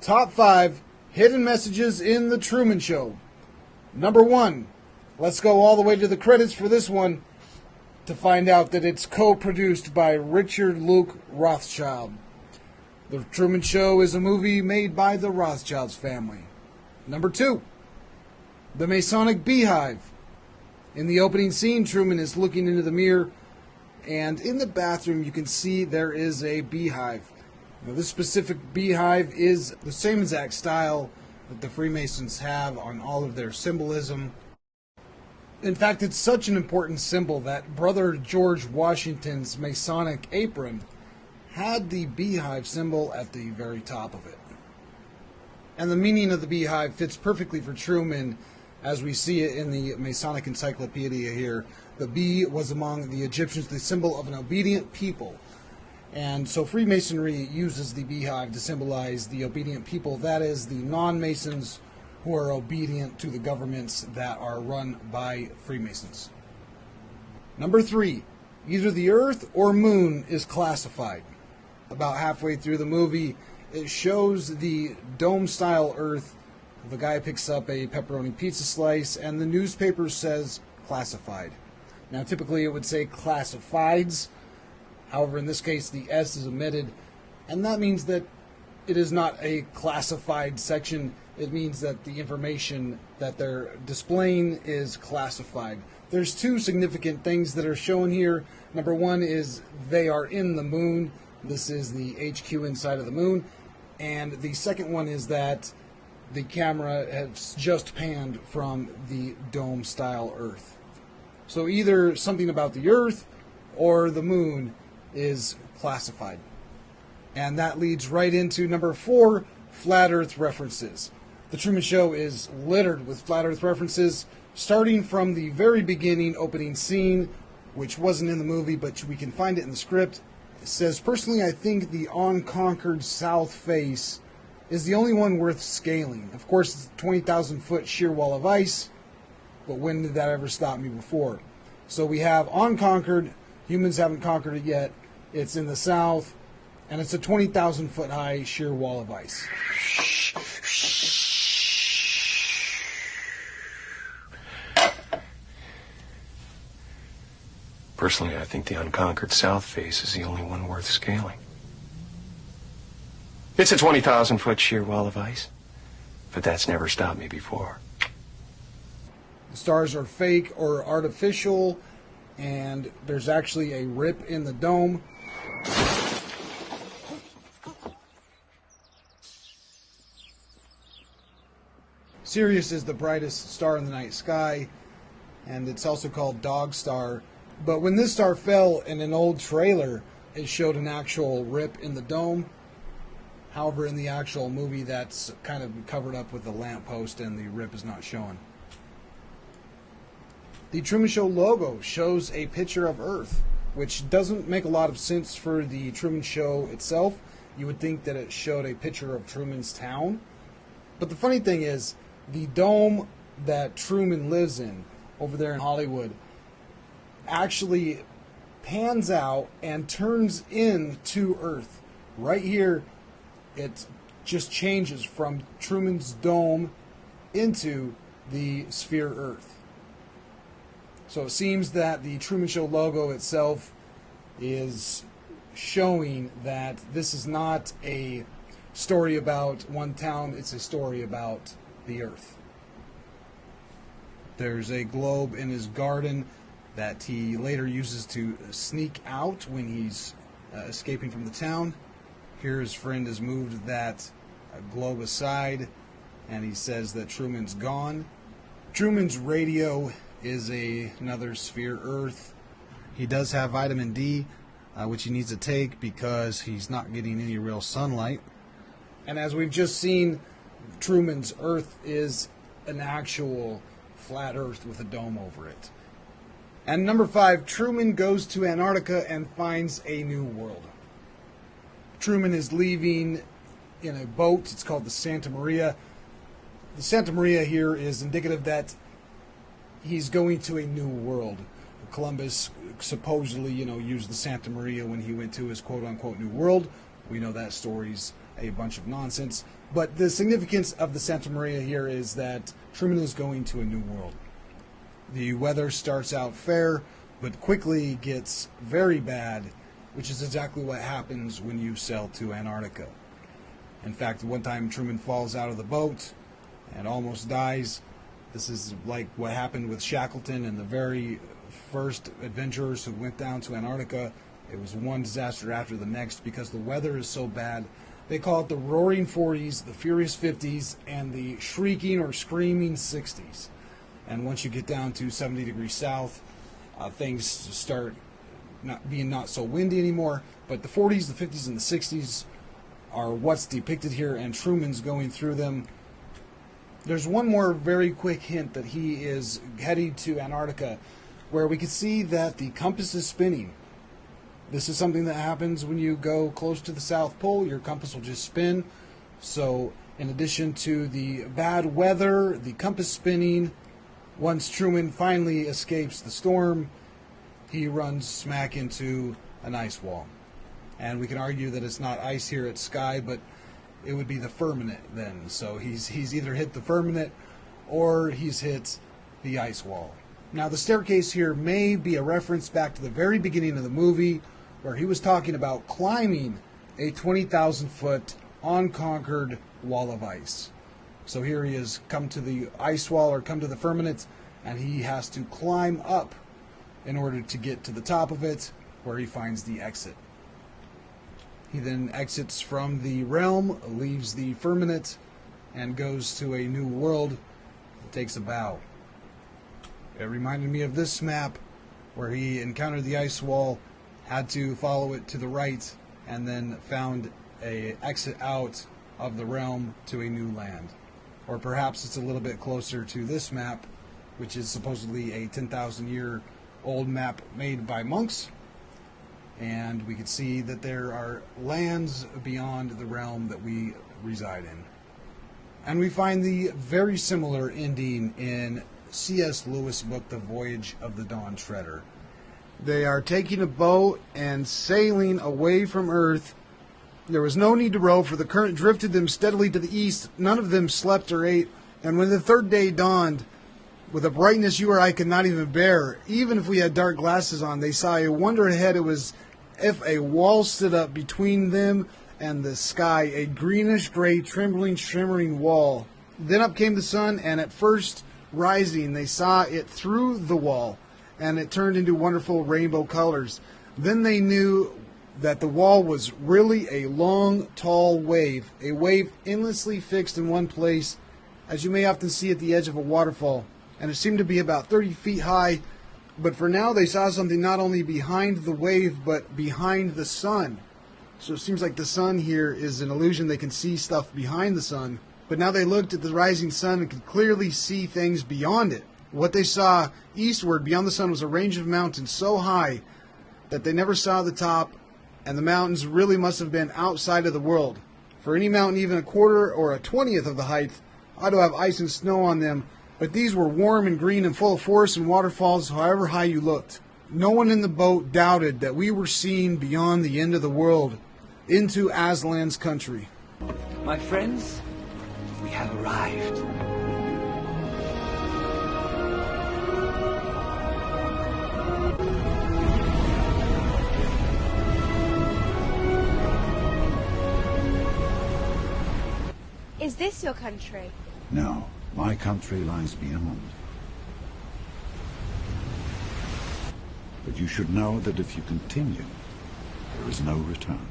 Top 5 hidden messages in The Truman Show. Number 1. Let's go all the way to the credits for this one to find out that it's co-produced by Richard Luke Rothschild. The Truman Show is a movie made by the Rothschilds family. Number 2. The Masonic Beehive. In the opening scene, Truman is looking into the mirror, and in the bathroom you can see there is a beehive. Now, this specific beehive is the same exact style that the Freemasons have on all of their symbolism. In fact, it's such an important symbol that Brother George Washington's Masonic apron had the beehive symbol at the very top of it. And the meaning of the beehive fits perfectly for Truman as we see it in the Masonic Encyclopedia here. The bee was among the Egyptians the symbol of an obedient people. And so Freemasonry uses the beehive to symbolize the obedient people, that is, the non-Masons who are obedient to the governments that are run by Freemasons. Number 3, either the Earth or Moon is classified. About halfway through the movie, it shows the dome-style Earth. The guy picks up a pepperoni pizza slice, and the newspaper says classified. Now, typically it would say classifieds. However, in this case, the S is omitted, and that means that it is not a classified section. It means that the information that they're displaying is classified. There's 2 significant things that are shown here. Number 1 is they are in the moon. This is the HQ inside of the moon. And the second one is that the camera has just panned from the dome-style Earth. So either something about the Earth or the moon is classified. And that leads right into number 4, flat Earth references. The Truman Show is littered with flat Earth references, starting from the very beginning opening scene, which wasn't in the movie, but we can find it in the script. It says, "Personally, I think the unconquered south face is the only one worth scaling. Of course, it's a 20,000-foot sheer wall of ice, but when did that ever stop me before?" So we have unconquered. Humans haven't conquered it yet. It's in the south, and it's a 20,000-foot high sheer wall of ice. Personally, I think the unconquered south face is the only one worth scaling. It's a 20,000-foot sheer wall of ice, but that's never stopped me before. The stars are fake or artificial, and there's actually a rip in the dome. Sirius is the brightest star in the night sky, and it's also called Dog Star. But when this star fell in an old trailer, it showed an actual rip in the dome. However, in the actual movie, that's kind of covered up with the lamppost, and the rip is not shown. The Truman Show logo shows a picture of Earth, which doesn't make a lot of sense for the Truman Show itself. You would think that it showed a picture of Truman's town. But the funny thing is, the dome that Truman lives in over there in Hollywood actually pans out and turns into Earth. Right here, it just changes from Truman's dome into the sphere Earth. So it seems that the Truman Show logo itself is showing that this is not a story about one town, it's a story about the Earth. There's a globe in his garden that he later uses to sneak out when he's escaping from the town. Here his friend has moved that globe aside, and he says that Truman's gone. Truman's radio is another sphere Earth. He does have vitamin D, which he needs to take because he's not getting any real sunlight. And as we've just seen, Truman's Earth is an actual flat Earth with a dome over it. And number 5, Truman goes to Antarctica and finds a new world. Truman is leaving in a boat. It's called the Santa Maria. The Santa Maria here is indicative that he's going to a new world. Columbus supposedly, used the Santa Maria when he went to his quote-unquote new world. We know that story's a bunch of nonsense. But the significance of the Santa Maria here is that Truman is going to a new world. The weather starts out fair, but quickly gets very bad, which is exactly what happens when you sail to Antarctica. In fact, one time Truman falls out of the boat and almost dies. This is like what happened with Shackleton and the very first adventurers who went down to Antarctica. It was one disaster after the next because the weather is so bad. They call it the Roaring 40s, the Furious 50s, and the Shrieking or Screaming 60s. And once you get down to 70 degrees south, things start not so windy anymore. But the 40s, the 50s, and the 60s are what's depicted here, and Truman's going through them. There's one more very quick hint that he is heading to Antarctica, where we can see that the compass is spinning. This is something that happens when you go close to the South Pole. Your compass will just spin. So in addition to the bad weather, the compass spinning, once Truman finally escapes the storm, he runs smack into an ice wall. And we can argue that it's not ice here, it's sky, but it would be the firmament then. So he's either hit the firmament or he's hit the ice wall. Now the staircase here may be a reference back to the very beginning of the movie, where he was talking about climbing a 20,000 foot unconquered wall of ice. So here he is, come to the ice wall or come to the firmament, and he has to climb up in order to get to the top of it, where he finds the exit. He then exits from the realm, leaves the firmament, and goes to a new world, takes a bow. It reminded me of this map, where he encountered the ice wall, had to follow it to the right, and then found an exit out of the realm to a new land. Or perhaps it's a little bit closer to this map, which is supposedly a 10,000-year-old map made by monks. And we can see that there are lands beyond the realm that we reside in. And we find the very similar ending in C.S. Lewis' book, The Voyage of the Dawn Treader. They are taking a boat and sailing away from Earth. There was no need to row, for the current drifted them steadily to the east. None of them slept or ate. And when the third day dawned, with a brightness you or I could not even bear, even if we had dark glasses on, they saw a wonder ahead. It was if a wall stood up between them and the sky, a greenish-gray, trembling, shimmering wall. Then up came the sun, and at first rising, they saw it through the wall, and it turned into wonderful rainbow colors. Then they knew that the wall was really a long, tall wave, a wave endlessly fixed in one place, as you may often see at the edge of a waterfall, and it seemed to be about 30 feet high. But for now they saw something not only behind the wave, but behind the sun. So it seems like the sun here is an illusion. They can see stuff behind the sun. But now they looked at the rising sun and could clearly see things beyond it. What they saw eastward beyond the sun was a range of mountains so high that they never saw the top, and the mountains really must have been outside of the world. For any mountain even a quarter or a 20th of the height ought to have ice and snow on them, but these were warm and green and full of forests and waterfalls however high you looked. No one in the boat doubted that we were seeing beyond the end of the world into Aslan's country. My friends, we have arrived. Is this your country? No, my country lies beyond. But you should know that if you continue, there is no return.